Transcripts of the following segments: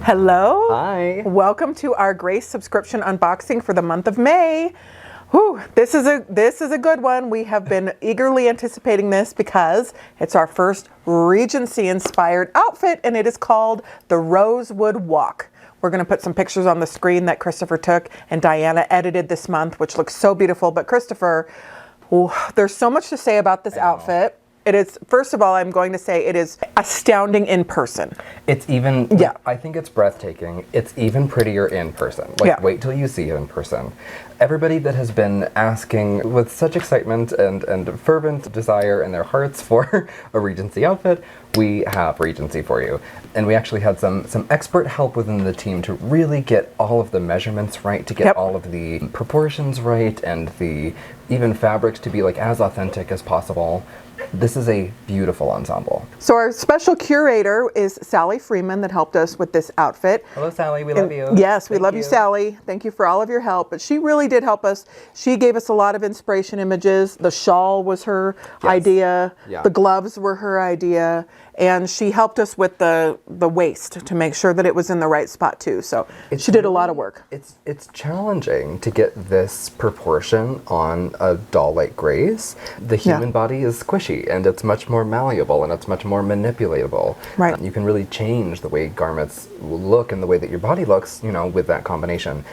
Hello. Hi. Welcome to our Grace subscription unboxing for the month of May. Whew, this is a good one. We have been eagerly anticipating this because it's our first Regency inspired outfit, and it is called the Rosewood Walk. We're going to put some pictures on the screen that Christopher took and Diana edited this month, which looks so beautiful. But Christopher, there's so much to say about this outfit. It is, first of all, I'm going to say it is astounding in person. It's even, I think it's breathtaking. It's even prettier in person. Wait till you see it in person. Everybody that has been asking with such excitement and fervent desire in their hearts for a Regency outfit, we have Regency for you. And we actually had some expert help within the team to really get all of the measurements right, to get all of the proportions right, and the even fabrics to be like as authentic as possible. This is a beautiful ensemble. So our special curator is Sally Freeman that helped us with this outfit. Hello, Sally. We love you. Yes, we love you, Sally. Thank you for all of your help. But she really did help us. She gave us a lot of inspiration images. The shawl was her idea. Yeah. The gloves were her idea. And she helped us with the waist to make sure that it was in the right spot too. So she did a lot of work. It's challenging to get this proportion on a doll like Grace. The human body is squishy, and it's much more malleable, and it's much more manipulatable. Right. You can really change the way garments look and the way that your body looks, you know, with that combination.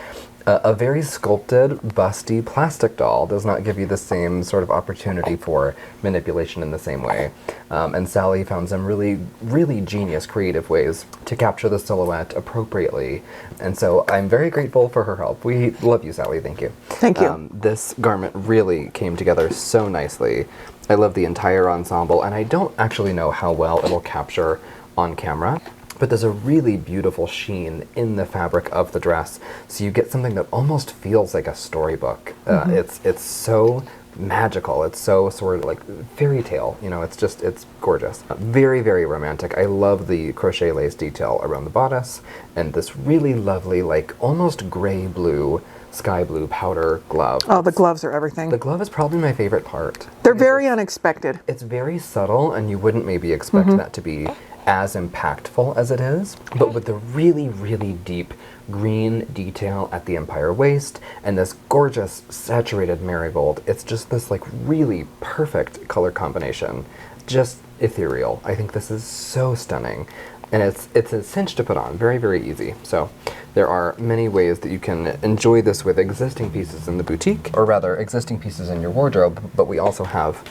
A very sculpted, busty plastic doll does not give you the same sort of opportunity for manipulation in the same way. And Sally found some really, really genius creative ways to capture the silhouette appropriately. And so I'm very grateful for her help. We love you, Sally. Thank you. Thank you. This garment really came together so nicely. I love the entire ensemble, and I don't actually know how well it'll capture on camera. But there's a really beautiful sheen in the fabric of the dress, so you get something that almost feels like a storybook. It's so magical. It's so sort of like fairy tale. You know, it's gorgeous. Very, very romantic. I love the crochet lace detail around the bodice, and this really lovely, like almost gray blue, sky blue powder glove. Oh, the gloves are everything. The glove is probably my favorite part. They're very unexpected. It's very subtle, and you wouldn't maybe expect that to be as impactful as it is, but with the really, really deep green detail at the empire waist and this gorgeous saturated marigold, it's just this like really perfect color combination. Just ethereal. I think this is so stunning, and it's a cinch to put on. Very, very easy. So there are many ways that you can enjoy this with existing pieces in the boutique, or rather existing pieces in your wardrobe, but we also have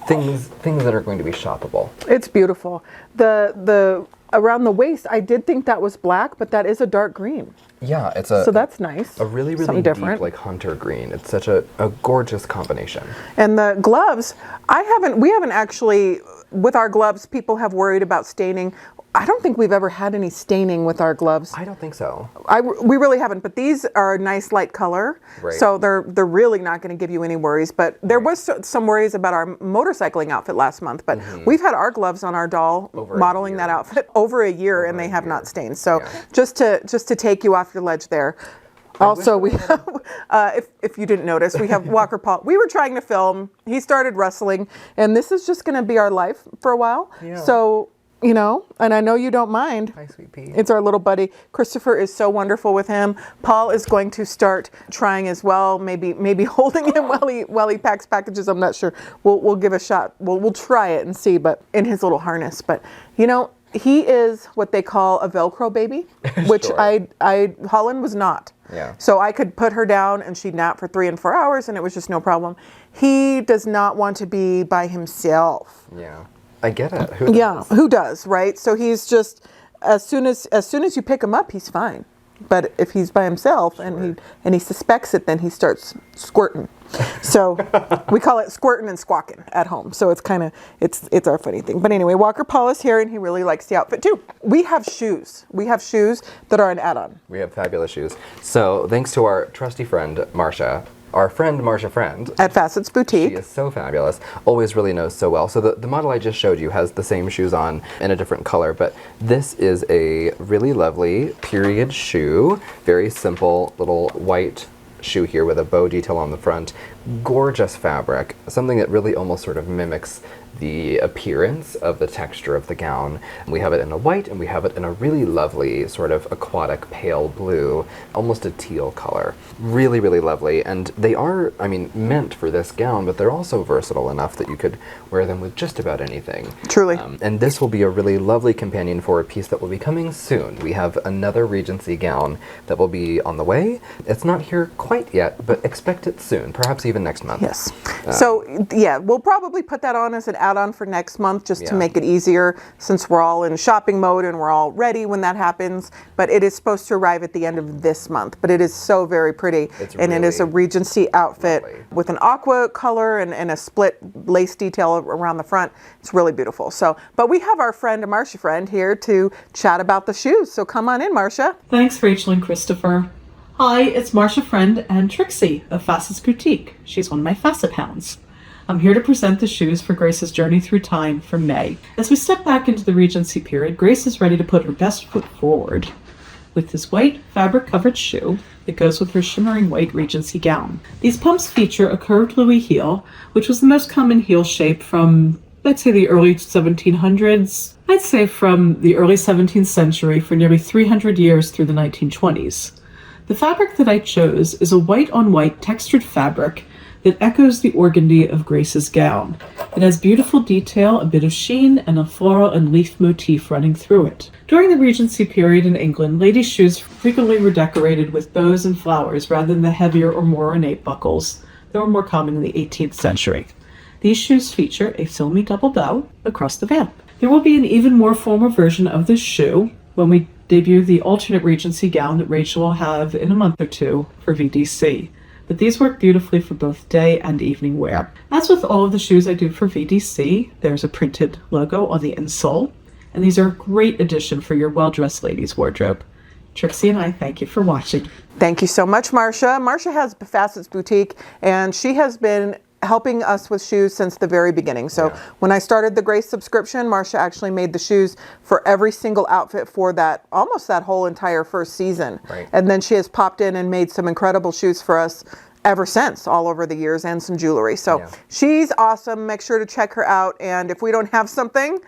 things that are going to be shoppable. It's beautiful. The around the waist, I did think that was black, but that is a dark green. Yeah, so that's nice. A really, really deep, like hunter green. It's such a gorgeous combination. And the gloves, we haven't actually, with our gloves, people have worried about staining. I don't think we've ever had any staining with our gloves. I don't think so. We really haven't, but these are a nice light color, so they're really not going to give you any worries. But there was some worries about our motorcycling outfit last month, but we've had our gloves on our doll modeling that outfit over a year, and they have not stained. So just to take you off your ledge there. Also, we have, if you didn't notice, we have Walker Paul. We were trying to film. He started wrestling, and this is just going to be our life for a while. Yeah. So, you know, and I know you don't mind. Hi, sweet pea. It's our little buddy. Christopher is so wonderful with him. Paul is going to start trying as well. Maybe holding him while he packs packages. I'm not sure. We'll give a shot. We'll try it and see. But in his little harness. But you know, he is what they call a Velcro baby, which Holland was not. Yeah. So I could put her down and she'd nap for 3 and 4 hours, and it was just no problem. He does not want to be by himself. Yeah. I get it. Who does? Yeah, who does, right? So he's just, as soon as you pick him up, he's fine. But if he's by himself and he suspects it, then he starts squirting. So we call it squirting and squawking at home. So it's kind of, it's our funny thing. But anyway, Walker Paul is here, and he really likes the outfit too. We have shoes. We have shoes that are an add-on. We have fabulous shoes. So thanks to our trusty friend, Marcia. Our friend, Marcia Friend. At Facets Boutique. She is so fabulous. Always really knows so well. So the model I just showed you has the same shoes on in a different color, but this is a really lovely period shoe. Very simple little white shoe here with a bow detail on the front. Gorgeous fabric. Something that really almost sort of mimics the appearance of the texture of the gown. We have it in a white, and we have it in a really lovely sort of aquatic pale blue, almost a teal color. Really, really lovely. And they are, I mean, meant for this gown, but they're also versatile enough that you could wear them with just about anything. Truly. And this will be a really lovely companion for a piece that will be coming soon. We have another Regency gown that will be on the way. It's not here quite yet, but expect it soon, perhaps even next month. Yes. So, yeah, we'll probably put that on as an add-on for next month just to make it easier, since we're all in shopping mode and we're all ready when that happens. But it is supposed to arrive at the end of this month. But it is so very pretty. And it is a Regency outfit with an aqua color and a split lace detail around the front. It's really beautiful. So, but we have our friend Marcia Friend here to chat about the shoes. So come on in, Marcia. Thanks, Rachel and Christopher. Hi, it's Marcia Friend and Trixie of Facets Boutique. She's one of my facet hounds. I'm here to present the shoes for Grace's journey through time for May. As we step back into the Regency period, Grace is ready to put her best foot forward with this white fabric-covered shoe that goes with her shimmering white Regency gown. These pumps feature a curved Louis heel, which was the most common heel shape from, let's say, the early 1700s. I'd say from the early 17th century for nearly 300 years through the 1920s. The fabric that I chose is a white-on-white textured fabric that echoes the organdy of Grace's gown. It has beautiful detail, a bit of sheen, and a floral and leaf motif running through it. During the Regency period in England, ladies' shoes frequently were decorated with bows and flowers rather than the heavier or more ornate buckles that were more common in the 18th century. These shoes feature a filmy double bow across the vamp. There will be an even more formal version of this shoe when we debut the alternate Regency gown that Rachel will have in a month or two for VDC. But these work beautifully for both day and evening wear. As with all of the shoes I do for VDC, there's a printed logo on the insole, and these are a great addition for your well-dressed ladies' wardrobe. Trixie and I thank you for watching. Thank you so much, Marcia. Marcia has Facets Boutique, and she has been helping us with shoes since the very beginning. So when I started the Grace subscription, Marcia actually made the shoes for every single outfit for that, almost that whole entire first season. And then she has popped in and made some incredible shoes for us ever since, all over the years, and some jewelry. So she's awesome. Make sure to check her out. And if we don't have something,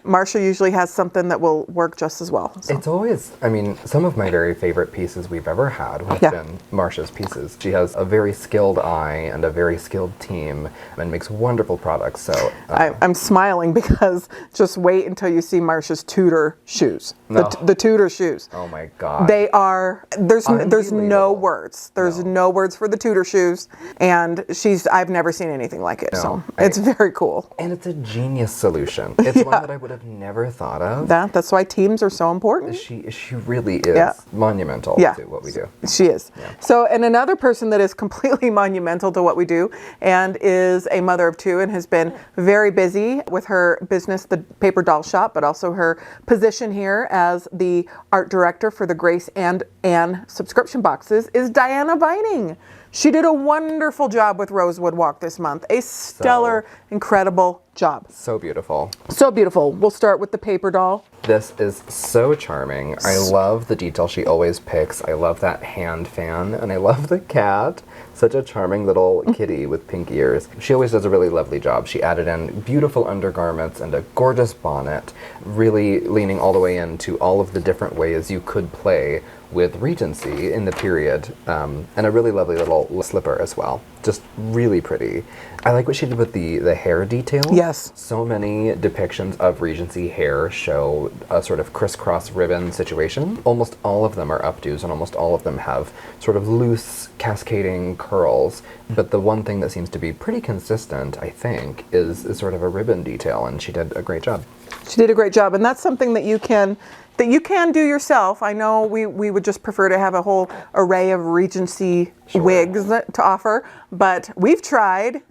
Marcia usually has something that will work just as well. So. It's always, I mean, some of my very favorite pieces we've ever had have been Marcia's pieces. She has a very skilled eye and a very skilled team and makes wonderful products. So I'm smiling because just wait until you see Marcia's Tudor shoes. The Tudor shoes. Oh my God. They are, there's no words. There's no words for the Tudor shoes. And I've never seen anything like it. So it's very cool. And it's a genius solution. It's one that I would have never thought of. That's why teams are so important. She really is monumental to what we do. She is. So, and another person that is completely monumental to what we do and is a mother of two and has been very busy with her business, the Paper Doll Shop, but also her position here as the art director for the Grace and Anne subscription boxes is Diana Vining. She did a wonderful job with Rosewood Walk this month. A stellar, incredible job. So beautiful. So beautiful. We'll start with the paper doll. This is so charming. I love the detail she always picks. I love that hand fan, and I love the cat. Such a charming little kitty with pink ears. She always does a really lovely job. She added in beautiful undergarments and a gorgeous bonnet, really leaning all the way into all of the different ways you could play with Regency in the period, and a really lovely little slipper as well. Just really pretty. I like what she did with the hair detail. Yes. So many depictions of Regency hair show a sort of crisscross ribbon situation. Almost all of them are updos, and almost all of them have sort of loose, cascading curls. But the one thing that seems to be pretty consistent, I think, is sort of a ribbon detail, and she did a great job. She did a great job, and that's something that you can do yourself. I know we would just prefer to have a whole array of Regency wigs to offer, but we've tried.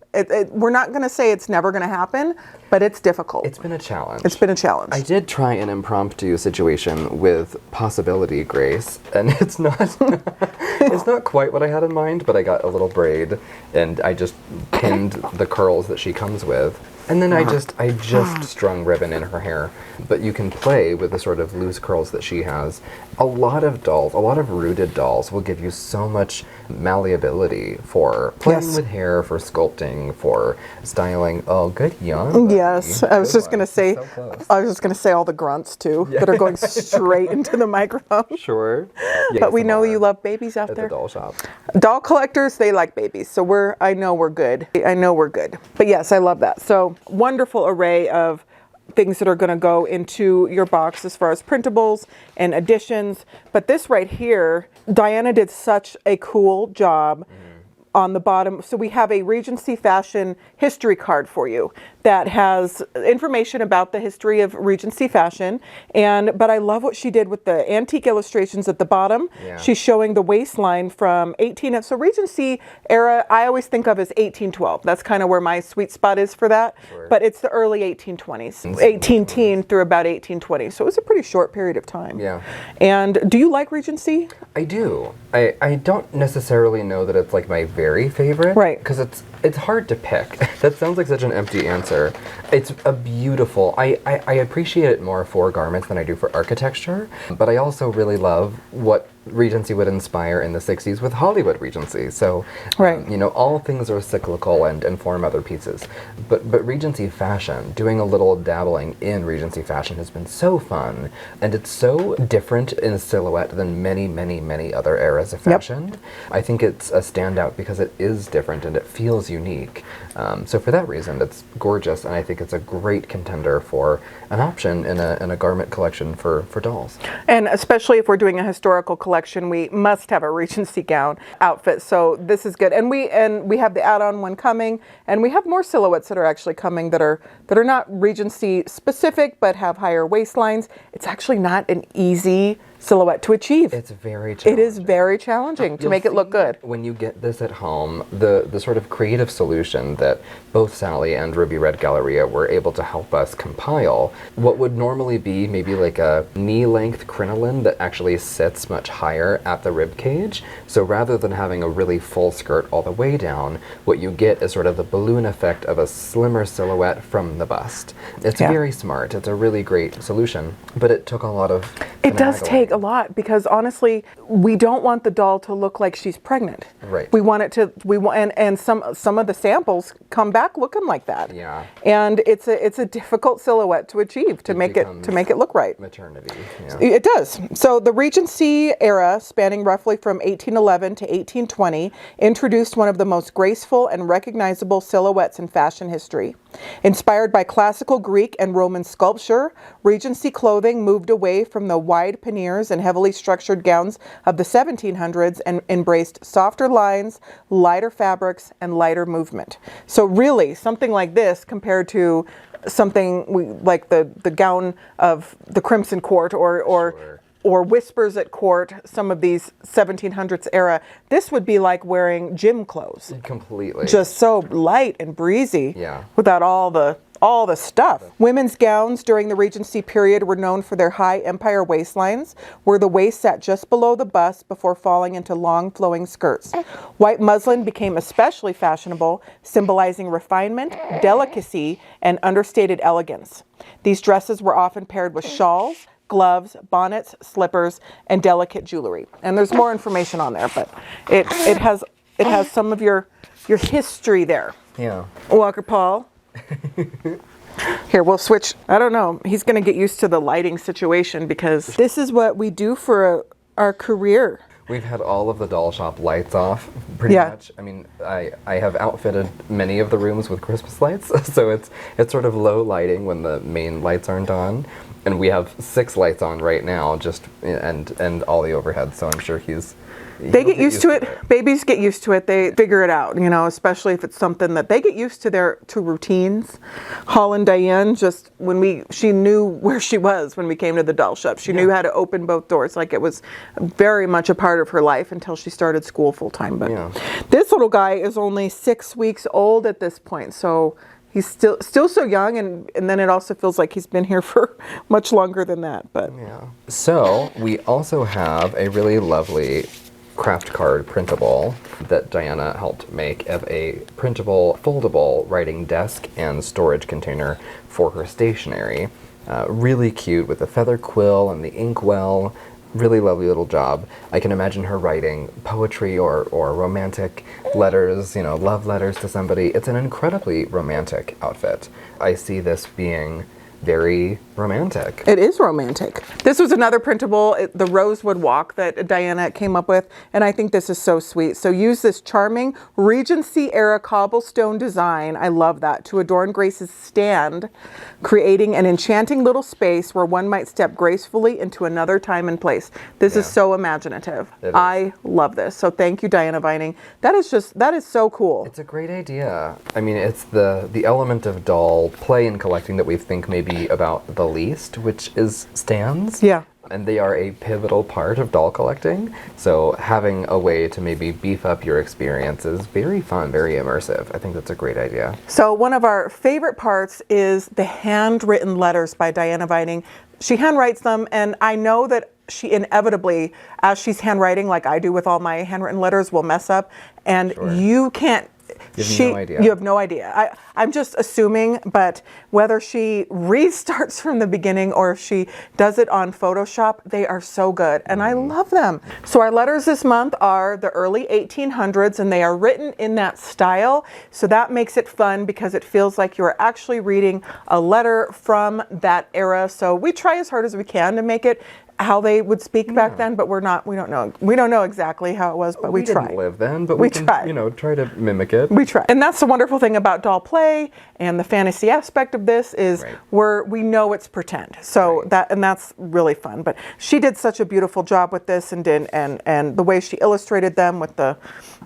We're not going to say it's never going to happen, but it's difficult. It's been a challenge. It's been a challenge. I did try an impromptu situation with Possibility Grace, and it's not it's not quite what I had in mind, but I got a little braid, and I just pinned the curls that she comes with And then I just strung ribbon in her hair. But you can play with the sort of loose curls that she has. A lot of dolls, a lot of rooted dolls will give you so much malleability for playing with hair, for sculpting, for styling. Oh, good young. Yes, I was just going to say, all the grunts too that are going straight into the microphone. Sure. But we know you love babies out there. At the doll shop. Doll collectors, they like babies. So I know we're good. But yes, I love that. So wonderful array of things that are going to go into your box as far as printables and additions. But this right here, Diana did such a cool job on the bottom. So we have a Regency fashion history card for you that has information about the history of Regency fashion. But I love what she did with the antique illustrations at the bottom. Yeah. She's showing the waistline from so Regency era, I always think of as 1812. That's kind of where my sweet spot is for that. Sure. But it's the early 1820s, 1810 through about 1820. So it was a pretty short period of time. Yeah. And do you like Regency? I do. I don't necessarily know that it's like my very favorite. Right. Because it's hard to pick. That sounds like such an empty answer. It's a beautiful, I appreciate it more for garments than I do for architecture, but I also really love what Regency would inspire in the 60s with Hollywood Regency. So, right. All things are cyclical and inform other pieces. But Regency fashion, doing a little dabbling in Regency fashion has been so fun. And it's so different in silhouette than many, many, many other eras of fashion. Yep. I think it's a standout because it is different and it feels unique. So for that reason, it's gorgeous, and I think it's a great contender for an option in a garment collection for dolls. And especially if we're doing a historical collection, we must have a Regency gown outfit. So this is good. And we have the add-on one coming, and we have more silhouettes that are actually coming that are not Regency specific but have higher waistlines. It's actually not an easy silhouette to achieve. It's very challenging. It is very challenging to make it look good. When you get this at home, the sort of creative solution that both Sally and Ruby Red Galleria were able to help us compile, what would normally be maybe like a knee-length crinoline that actually sits much higher at the rib cage. So rather than having a really full skirt all the way down, what you get is sort of the balloon effect of a slimmer silhouette from the bust. It's very smart. It's a really great solution, but it took a lot of It does take a lot, because honestly, we don't want the doll to look like she's pregnant. Right. We want it to. And some of the samples come back looking like that. Yeah. And it's a difficult silhouette to achieve to make it look right. Maternity. Yeah. It does. So the Regency era, spanning roughly from 1811 to 1820, introduced one of the most graceful and recognizable silhouettes in fashion history. Inspired by classical Greek and Roman sculpture, Regency clothing moved away from the wide panniers and heavily structured gowns of the 1700s and embraced softer lines, lighter fabrics, and lighter movement. So really, something like this compared to something like the gown of the Crimson Court or Whispers at Court, some of these 1700s era, this would be like wearing gym clothes. Completely. Just so light and breezy. Yeah. Without all the stuff. Women's gowns during the Regency period were known for their high empire waistlines, where the waist sat just below the bust before falling into long flowing skirts. White muslin became especially fashionable, symbolizing refinement, delicacy, and understated elegance. These dresses were often paired with shawls, gloves, bonnets, slippers, and delicate jewelry. And there's more information on there, but it has some of your history there. Yeah. Walker Paul. Here, we'll switch. I don't know. He's going to get used to the lighting situation, because this is what we do for our career. We've had all of the doll shop lights off, pretty much. I mean, I have outfitted many of the rooms with Christmas lights, so it's sort of low lighting when the main lights aren't on. And we have 6 lights on right now, and all the overhead, so I'm sure they get used to it. Babies get used to it. They figure it out, especially if it's something that they get used to routines. Holland Diane, she knew where she was when we came to the doll shop. She knew how to open both doors. Like, it was very much a part of her life until she started school full time. But this little guy is only 6 weeks old at this point, so he's still so young, and then it also feels like he's been here for much longer than that. But so we also have a really lovely craft card printable that Diana helped make of a printable, foldable writing desk and storage container for her stationery. Really cute with the feather quill and the inkwell. Really lovely little job. I can imagine her writing poetry or romantic letters, love letters to somebody. It's an incredibly romantic outfit. I see this being very romantic. It is romantic. This was another printable, the Rosewood Walk that Diana came up with, and I think this is so sweet. So use this charming Regency era cobblestone design, I love that, to adorn Grace's stand, creating an enchanting little space where one might step gracefully into another time and place. This is so imaginative. I love this. So thank you, Diana Vining. That is so cool. It's a great idea. I mean, it's the element of doll play and collecting that we think maybe about the least, which is stands. Yeah. And they are a pivotal part of doll collecting. So having a way to maybe beef up your experience is very fun, very immersive. I think that's a great idea. So one of our favorite parts is the handwritten letters by Diana Vining. She handwrites them, and I know that she inevitably, as she's handwriting, like I do with all my handwritten letters, will mess up. And you can't, You have no idea. You have no idea. I'm just assuming, but whether she restarts from the beginning or if she does it on Photoshop, they are so good, and I love them. So our letters this month are the early 1800s, and they are written in that style. So that makes it fun because it feels like you are actually reading a letter from that era. So we try as hard as we can to make it how they would speak back then, but we don't know exactly how it was, but we try. Didn't live then, but we can, try. Try to mimic it. We try. And that's the wonderful thing about doll play and the fantasy aspect of this is we know it's pretend. So that's really fun. But she did such a beautiful job with this and the way she illustrated them with the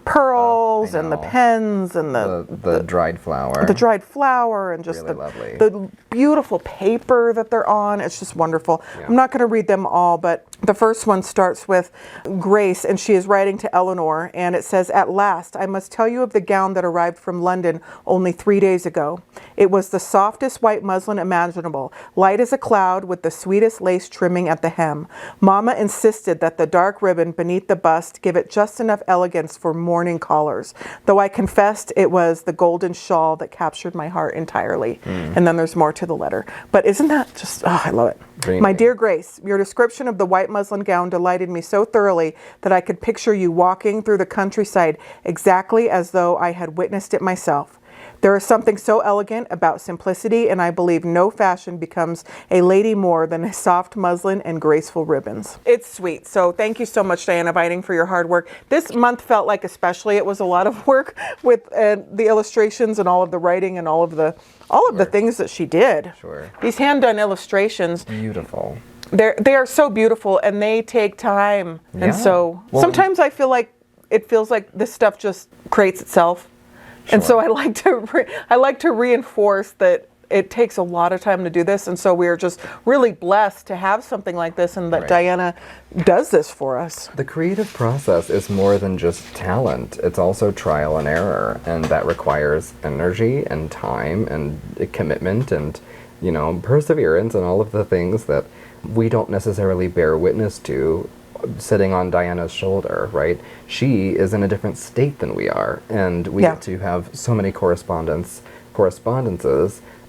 pearls and the pens and the dried flower. The dried flower and just really lovely. The beautiful paper that they're on. It's just wonderful. Yeah. I'm not going to read them all, but the first one starts with Grace, and she is writing to Eleanor, and it says, "At last, I must tell you of the gown that arrived from London only 3 days ago. It was the softest white muslin imaginable, light as a cloud with the sweetest lace trimming at the hem. Mama insisted that the dark ribbon beneath the bust give it just enough elegance for mourning callers, though I confessed it was the golden shawl that captured my heart entirely." And then there's more to the letter. But isn't that just, I love it. Dreamy. "My dear Grace, your description of the white muslin gown delighted me so thoroughly that I could picture you walking through the countryside exactly as though I had witnessed it myself. There is something so elegant about simplicity, and I believe no fashion becomes a lady more than a soft muslin and graceful ribbons." It's sweet. So thank you so much, Diana Vining, for your hard work. This month felt like especially it was a lot of work with the illustrations and all of the writing and all of the things that she did. Sure. These hand-done illustrations. Beautiful. They are so beautiful, and they take time. Yeah. And so sometimes I feel like it feels like this stuff just creates itself. And so I like to reinforce that it takes a lot of time to do this, and so we're just really blessed to have something like this, and that Diana does this for us. The creative process is more than just talent. It's also trial and error, and that requires energy and time and commitment and, perseverance and all of the things that we don't necessarily bear witness to sitting on Diana's shoulder, right? She is in a different state than we are, and we get to have so many correspondences,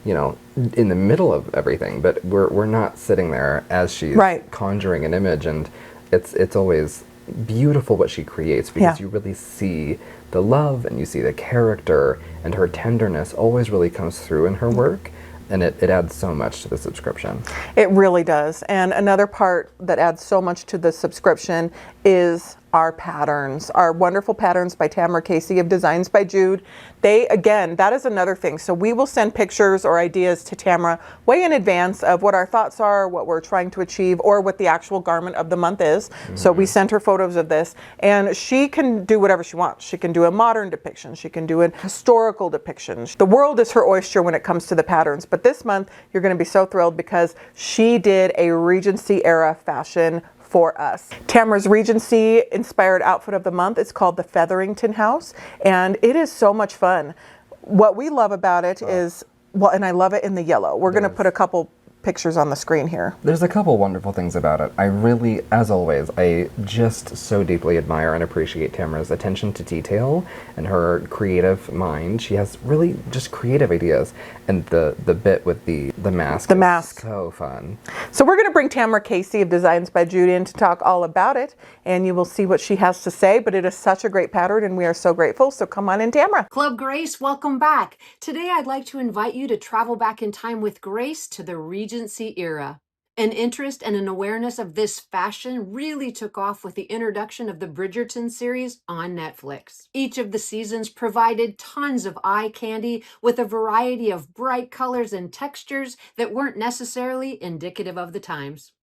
in the middle of everything, but we're not sitting there as she's conjuring an image, and it's always beautiful what she creates because you really see the love and you see the character, and her tenderness always really comes through in her work. And it adds so much to the subscription. It really does. And another part that adds so much to the subscription is our patterns, our wonderful patterns by Tamara Casey of Designs by Jude. That is another thing. So we will send pictures or ideas to Tamara way in advance of what our thoughts are, what we're trying to achieve, or what the actual garment of the month is. So we sent her photos of this, and she can do whatever she wants. She can do a modern depiction. She can do a historical depiction. The world is her oyster when it comes to the patterns. But this month, you're going to be so thrilled because she did a Regency era fashion for us. Tamara's Regency inspired outfit of the month is called the Featherington House, and it is so much fun. What we love about it is, and I love it in the yellow. We're going to put a couple pictures on the screen here. There's a couple wonderful things about it. I really, as always, I just so deeply admire and appreciate Tamara's attention to detail and her creative mind. She has really just creative ideas. And the bit with the mask. The mask. So fun. So we're going to bring Tamara Casey of Designs by Jude in to talk all about it, and you will see what she has to say, but it is such a great pattern, and we are so grateful. So come on in, Tamara. Club Grace, welcome back. Today I'd like to invite you to travel back in time with Grace to the Regency era. An interest and an awareness of this fashion really took off with the introduction of the Bridgerton series on Netflix. Each of the seasons provided tons of eye candy with a variety of bright colors and textures that weren't necessarily indicative of the times.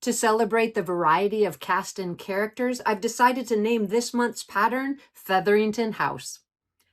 To celebrate the variety of cast and characters, I've decided to name this month's pattern Featherington House.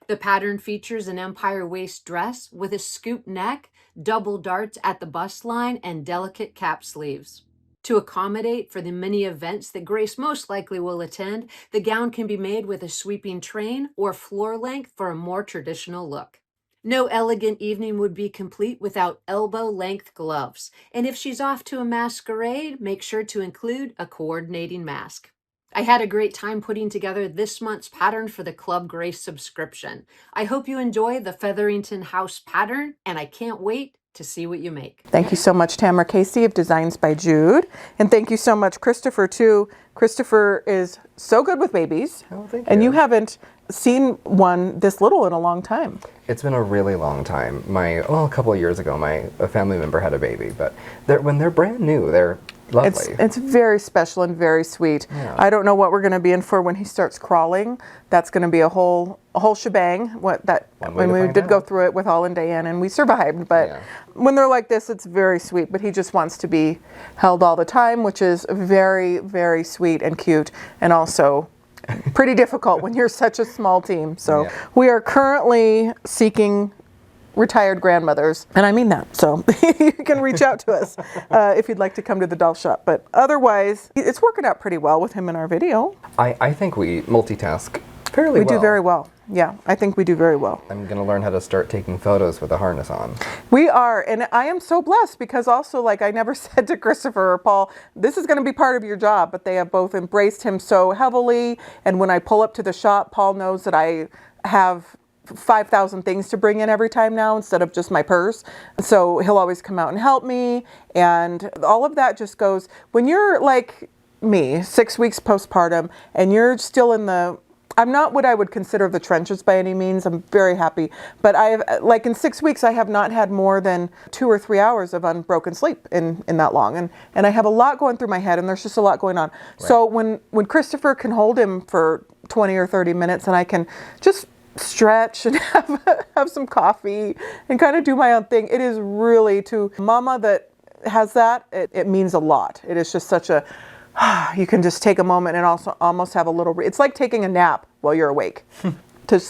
The pattern features an empire waist dress with a scoop neck, double darts at the bust line, and delicate cap sleeves. To accommodate for the many events that Grace most likely will attend, the gown can be made with a sweeping train or floor length for a more traditional look. No elegant evening would be complete without elbow-length gloves, and if she's off to a masquerade, make sure to include a coordinating mask. I had a great time putting together this month's pattern for the Club Grace subscription. I hope you enjoy the Featherington House pattern, and I can't wait to see what you make. Thank you so much, Tamara Casey of Designs by Jude. And thank you so much, Christopher, too. Christopher is so good with babies. Oh, thank you. And you haven't seen one this little in a long time. It's been a really long time. A couple of years ago, a family member had a baby, but when they're brand new, they're lovely. It's very special and very sweet. Yeah. I don't know what we're going to be in for when he starts crawling. That's going to be a whole shebang. When we did go through it with All and Diane, and we survived. But when they're like this, it's very sweet. But he just wants to be held all the time, which is very, very sweet and cute, and also pretty difficult when you're such a small team. So we are currently seeking retired grandmothers, and I mean that, so you can reach out to us if you'd like to come to the doll shop. But otherwise, it's working out pretty well with him in our video. I think we multitask fairly well. We do very well. Yeah, I think we do very well. I'm going to learn how to start taking photos with a harness on. We are, and I am so blessed because also, I never said to Christopher or Paul, this is going to be part of your job, but they have both embraced him so heavily, and when I pull up to the shop, Paul knows that I have 5,000 things to bring in every time now instead of just my purse. So he'll always come out and help me. And all of that just goes, when you're like me, 6 weeks postpartum, and you're still I'm not what I would consider the trenches by any means. I'm very happy. But in 6 weeks, I have not had more than 2 or 3 hours of unbroken sleep in that long. And I have a lot going through my head, and there's just a lot going on. Right. So when Christopher can hold him for 20 or 30 minutes and I can just stretch and have some coffee and kind of do my own thing, it is really, to mama that has that, it means a lot. It is just such a, you can just take a moment and also almost have a little, it's like taking a nap while you're awake.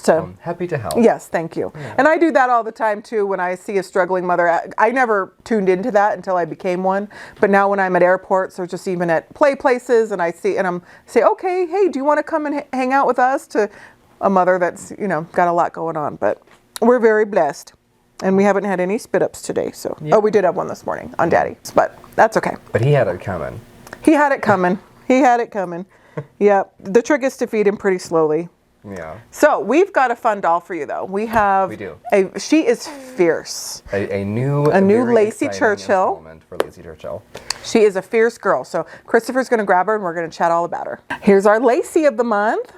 I'm happy to help. Yes, thank you. Yeah. And I do that all the time too when I see a struggling mother. I never tuned into that until I became one. But now when I'm at airports or just even at play places and I say, okay, hey, do you want to come and hang out with us? To a mother that's, got a lot going on. But we're very blessed. And we haven't had any spit ups today. So, we did have one this morning on Daddy. But that's okay. But he had it coming. He had it coming. Yeah. The trick is to feed him pretty slowly. Yeah. So we've got a fun doll for you, though. We do. She is fierce. A new Lacie Churchill. For Lacie Churchill. She is a fierce girl. So Christopher's going to grab her and we're going to chat all about her. Here's our Lacie of the month.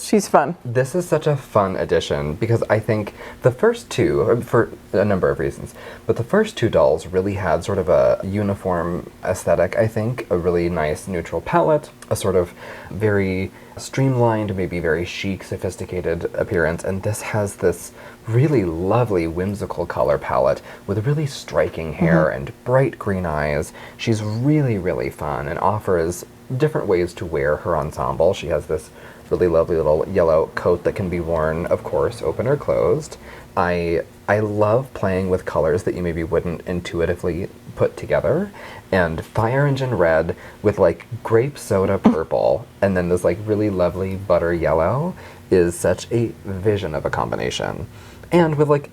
She's fun. This is such a fun addition because I think the first two, for a number of reasons, but the first two dolls really had sort of a uniform aesthetic, I think. A really nice neutral palette, a sort of very streamlined, maybe very chic, sophisticated appearance, and this has this really lovely, whimsical color palette with really striking hair and bright green eyes. She's really, really fun and offers different ways to wear her ensemble. She has this really lovely little yellow coat that can be worn, of course, open or closed. I love playing with colors that you maybe wouldn't intuitively put together. And fire engine red with grape soda purple and then this really lovely butter yellow is such a vision of a combination. And with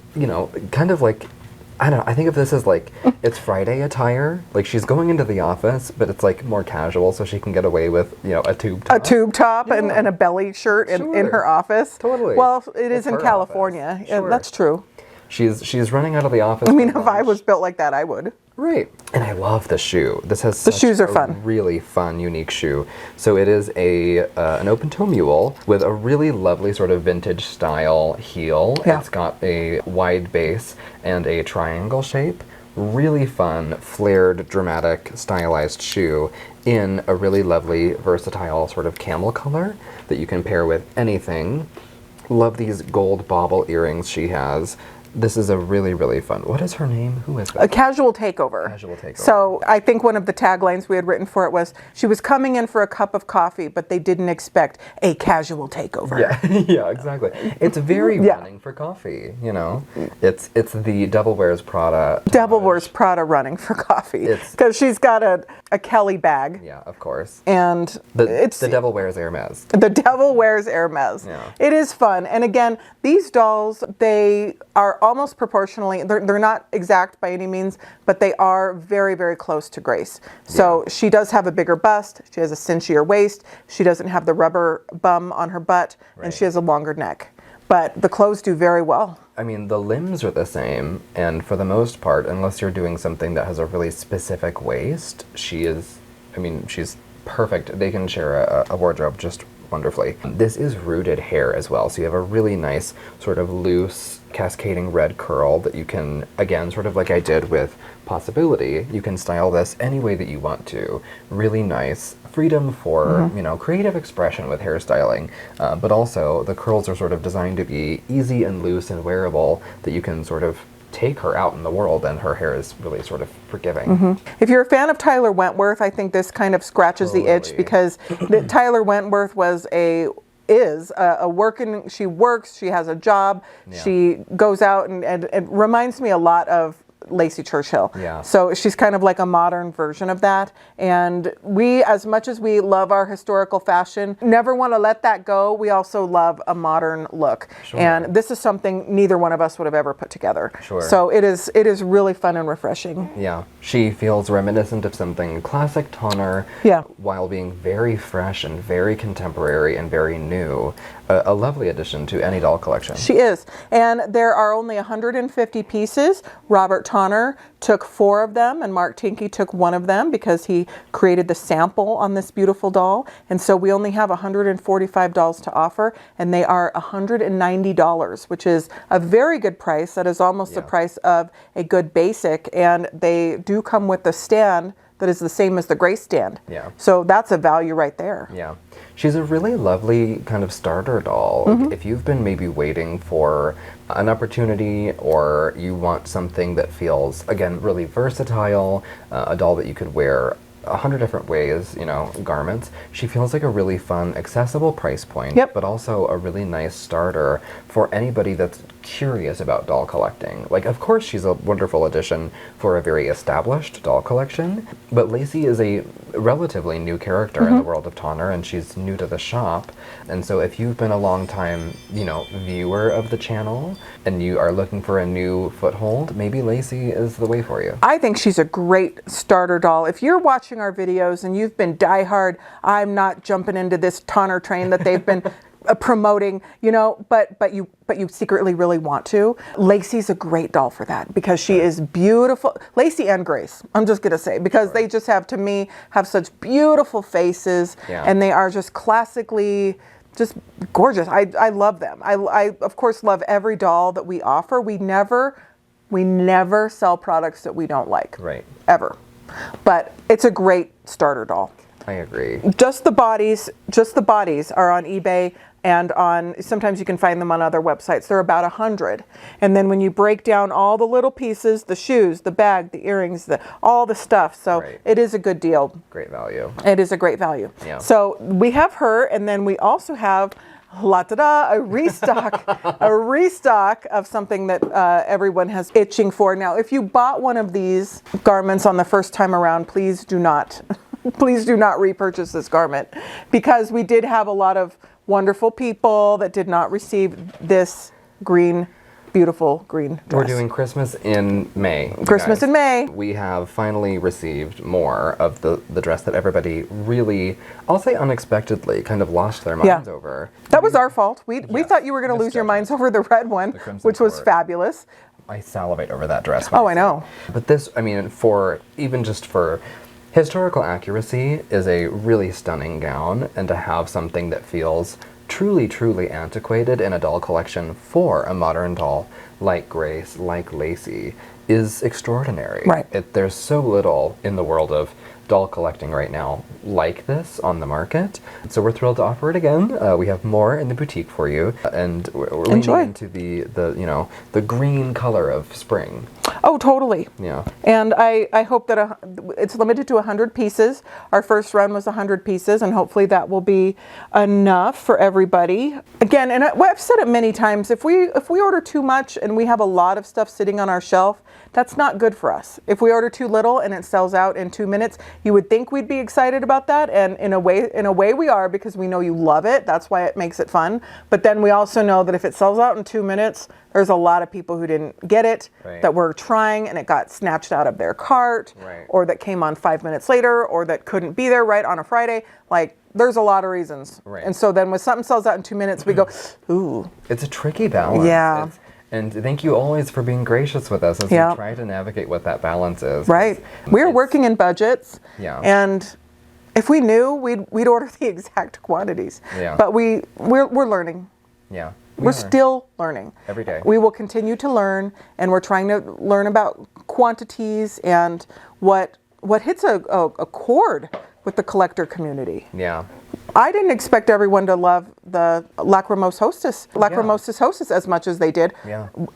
kind of I don't know, I think of this as like, it's Friday attire. Like she's going into the office, but it's like more casual so she can get away with, you know, a tube top. A tube top and a belly shirt in her office. Totally. Well, it is It's in her California. office. Sure. That's true. She's running out of the office. I mean, if I was built like that, I would. Right. And I love the shoe. This has such shoes are a fun. really fun, unique shoe. So it is an open-toe mule with a really lovely sort of vintage style heel. Yeah. It's got a wide base and a triangle shape. Really fun, flared, dramatic, stylized shoe in a really lovely, versatile sort of camel color that you can pair with anything. Love these gold bauble earrings she has. This is a really, really fun. What is her name? Who is that? A casual takeover. Casual takeover. So I think one of the taglines we had written for it was, she was coming in for a cup of coffee, but they didn't expect a casual takeover. Yeah, yeah, exactly. It's very running for coffee, you know? It's the Devil Wears Prada. Devil Wears Prada running for coffee. Because she's got a Kelly bag. Yeah, of course. And the Devil Wears Hermes. The Devil Wears Hermes. Yeah. It is fun. And again, these dolls, they are almost proportionally, they're not exact by any means, but they are very, very close to Grace. So she does have a bigger bust. She has a cinchier waist. She doesn't have the rubber bum on her butt, and she has a longer neck. But the clothes do very well. I mean, the limbs are the same, and for the most part, unless you're doing something that has a really specific waist, she's perfect. They can share a wardrobe just wonderfully. This is rooted hair as well, so you have a really nice sort of loose cascading red curl that you can, again, sort of like I did with Possibility, you can style this any way that you want to. Really nice freedom for, you know, creative expression with hairstyling, but also the curls are sort of designed to be easy and loose and wearable, that you can sort of take her out in the world, and her hair is really sort of forgiving. If you're a fan of Tyler Wentworth, I think this kind of scratches the itch, because Tyler Wentworth is a working, she works, she has a job, she goes out and it reminds me a lot of Lacie Churchill. Yeah. So she's kind of like a modern version of that. And we, as much as we love our historical fashion, never want to let that go. We also love a modern look. Sure. And this is something neither one of us would have ever put together. Sure. So it is really fun and refreshing. Yeah. She feels reminiscent of something classic Tonner, while being very fresh and very contemporary and very new. A lovely addition to any doll collection. She is. And there are only 150 pieces. Robert Tonner took 4 of them, and Mark Tinkey took 1 of them because he created the sample on this beautiful doll. And so we only have 145 dolls to offer, and they are $190, which is a very good price. That is almost the price of a good basic, and they do come with the stand that is the same as the Grace stand. Yeah. So that's a value right there. Yeah. She's a really lovely kind of starter doll. If you've been maybe waiting for an opportunity, or you want something that feels, again, really versatile, a doll that you could wear 100 different ways, you know, garments, she feels like a really fun, accessible price point, but also a really nice starter for anybody that's curious about doll collecting. Like, of course, she's a wonderful addition for a very established doll collection, but Lacie is a relatively new character in the world of Tonner, and she's new to the shop. And so if you've been a long time, you know, viewer of the channel, and you are looking for a new foothold, maybe Lacie is the way for you. I think she's a great starter doll. If you're watching our videos and you've been diehard, I'm not jumping into this Tonner train that they've been promoting, you know, but you secretly really want to. Lacie's a great doll for that, because she is beautiful. Lacie and Grace, I'm just gonna say, because they just have, to me, have such beautiful faces, and they are just classically just gorgeous. I love them. I of course love every doll that we offer. We never sell products that we don't like. Right. Ever. But it's a great starter doll. I agree. Just the bodies are on eBay, and sometimes you can find them on other websites. They're about 100. And then when you break down all the little pieces, the shoes, the bag, the earrings, all the stuff, so it is a good deal. Great value. It is a great value. Yeah. So we have her, and then we also have a restock, a restock of something that everyone has itching for. Now, if you bought one of these garments on the first time around, please do not repurchase this garment, because we did have a lot of wonderful people that did not receive this green beautiful green dress. We're doing Christmas in May. Christmas in May. We have finally received more of the dress that everybody really, I'll say unexpectedly, kind of lost their minds over. That was our fault. We thought you were going to lose your minds over the red one, which was fabulous. I salivate over that dress. Oh, I know. But this, I mean, even just for historical accuracy, is a really stunning gown, and to have something that feels truly, truly antiquated in a doll collection for a modern doll like Grace, like Lacie, is extraordinary. Right. There's so little in the world of doll collecting right now like this on the market. So we're thrilled to offer it again. We have more in the boutique for you, and we're leaning into the green color of spring. Oh, totally. Yeah. And I hope that it's limited to 100 pieces. Our first run was 100 pieces, and hopefully that will be enough for everybody. Again, and I've said it many times, if we order too much and we have a lot of stuff sitting on our shelf, that's not good for us. If we order too little and it sells out in 2 minutes, you would think we'd be excited about that, and in a way we are, because we know you love it. That's why it makes it fun. But then we also know that if it sells out in 2 minutes, there's a lot of people who didn't get it, that were trying and it got snatched out of their cart, or that came on 5 minutes later, or that couldn't be there right on a Friday. Like, there's a lot of reasons. And so then when something sells out in 2 minutes, we go, ooh. It's a tricky balance. Yeah. And thank you always for being gracious with us as we try to navigate what that balance is. Right. We're working in budgets. Yeah. And if we knew, we'd order the exact quantities. Yeah. But we're learning. Yeah. We're still learning. Every day. We will continue to learn, and we're trying to learn about quantities and what hits a chord with the collector community. Yeah. I didn't expect everyone to love the Lachrymose Hostess as much as they did,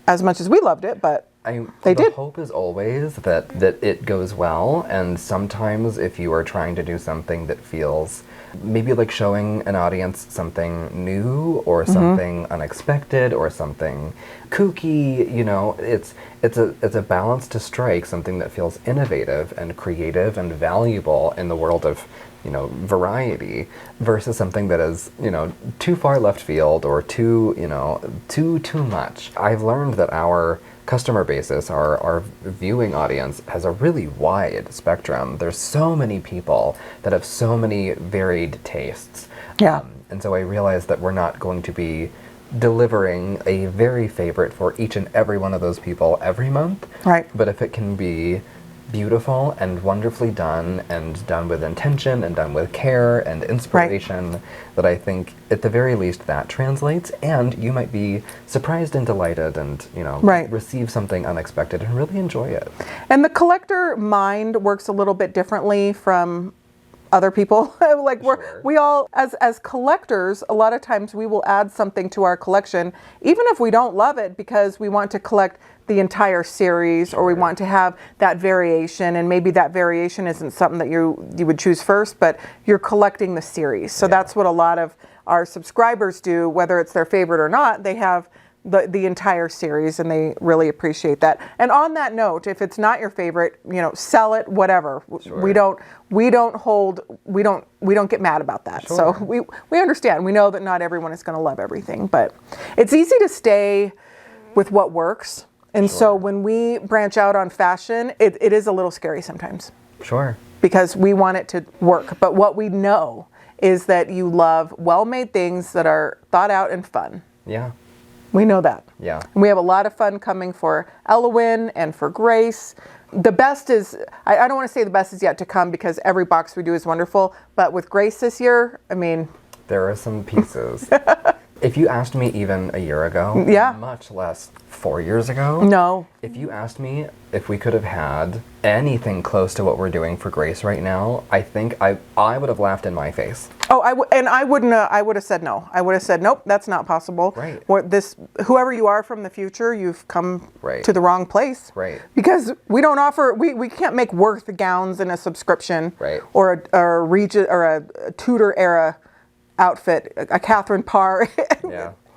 as much as we loved it, but they did. The hope is always that it goes well, and sometimes if you are trying to do something that feels maybe like showing an audience something new or something unexpected or something kooky, it's a balance to strike, something that feels innovative and creative and valuable in the world of variety, versus something that is, too far left field or too much. I've learned that our customer basis, our viewing audience, has a really wide spectrum. There's so many people that have so many varied tastes. Yeah. And so I realized that we're not going to be delivering a very favorite for each and every one of those people every month. Right. But if it can be beautiful and wonderfully done, and done with intention and done with care and inspiration, that I think at the very least that translates, and you might be surprised and delighted and receive something unexpected and really enjoy it. And the collector mind works a little bit differently from other people. Like we all, as collectors, a lot of times we will add something to our collection, even if we don't love it, because we want to collect the entire series, or we want to have that variation, and maybe that variation isn't something that you would choose first, but you're collecting the series. So that's what a lot of our subscribers do, whether it's their favorite or not. They have the entire series, and they really appreciate that. And on that note, if it's not your favorite, sell it, whatever. We don't get mad about that. So we understand. We know that not everyone is going to love everything, but it's easy to stay with what works. And so when we branch out on fashion, it is a little scary sometimes. Sure. Because we want it to work. But what we know is that you love well-made things that are thought out and fun. Yeah. We know that. Yeah. And we have a lot of fun coming for Elowin and for Grace. The best is, I don't want to say the best is yet to come, because every box we do is wonderful. But with Grace this year, I mean... There are some pieces. If you asked me even a year ago, much less 4 years ago, no. If you asked me if we could have had anything close to what we're doing for Grace right now, I think I would have laughed in my face. Oh, I would have said no. I would have said, nope, that's not possible. Right. Whoever you are from the future, you've come to the wrong place. Right. Because we don't offer, we can't make Worth gowns in a subscription. Right. Or a Tudor era outfit, a Catherine Parr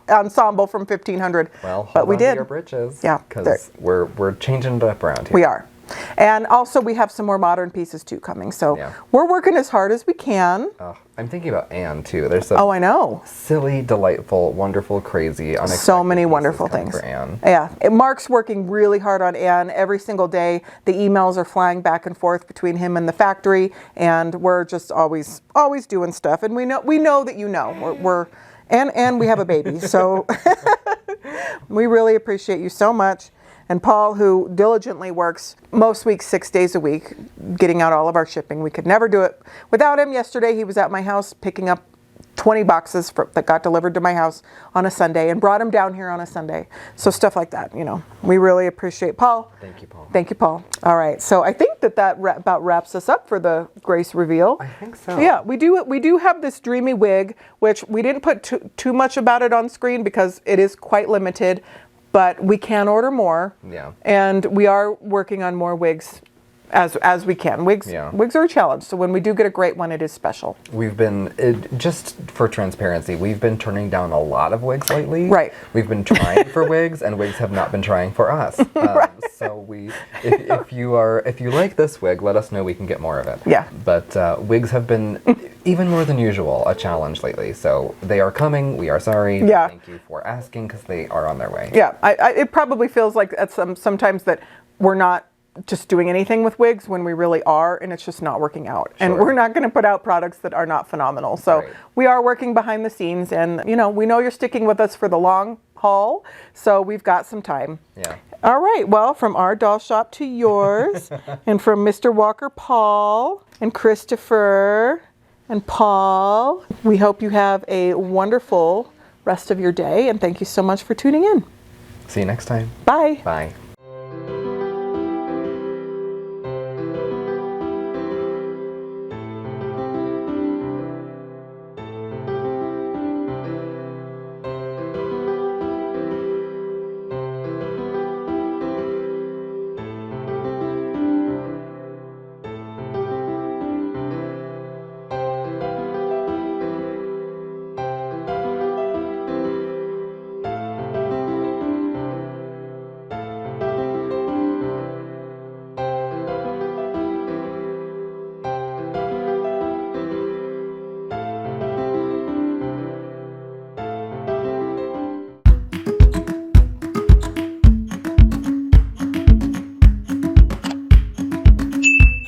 ensemble from 1500. Well, but we did. Your britches. Yeah. Because we're changing it up around here. We are. And also we have some more modern pieces too coming. So Yeah. we're working as hard as we can. I'm thinking about Anne too. There's some Oh, I know. silly, delightful, wonderful, crazy, unexpected So many pieces wonderful coming things. for Anne. Yeah. Mark's working really hard on Anne every single day. The emails are flying back and forth between him and the factory, and we're just always doing stuff. And we know that you know. And we have a baby. So we really appreciate you so much. And Paul, who diligently works most weeks 6 days a week, getting out all of our shipping. We could never do it without him. Yesterday, he was at my house picking up 20 boxes that got delivered to my house on a Sunday and brought them down here on a Sunday. So stuff like that, we really appreciate Paul. Thank you, Paul. Thank you, Paul. All right. So I think that about wraps us up for the Grace reveal. I think so. Yeah, we do have this dreamy wig, which we didn't put too much about it on screen because it is quite limited. But we can order more. Yeah. And we are working on more wigs as we can. Wigs are a challenge. So when we do get a great one, it is special. We've been, just for transparency, we've been turning down a lot of wigs lately. Right. We've been trying for wigs, and wigs have not been trying for us. Right. So if you like this wig, let us know, we can get more of it. Yeah. But wigs have been, even more than usual, a challenge lately. So they are coming. We are sorry. Yeah. Thank you for asking, because they are on their way. Yeah. It probably feels like sometimes that we're not just doing anything with wigs when we really are, and it's just not working out. Sure. And we're not going to put out products that are not phenomenal. So Right. we are working behind the scenes, and we know you're sticking with us for the long haul, so we've got some time. Yeah. All right, well, from our doll shop to yours, and from Mr. Walker, Paul, and Christopher, and Paul, we hope you have a wonderful rest of your day, and thank you so much for tuning in. See you next time. Bye. Bye.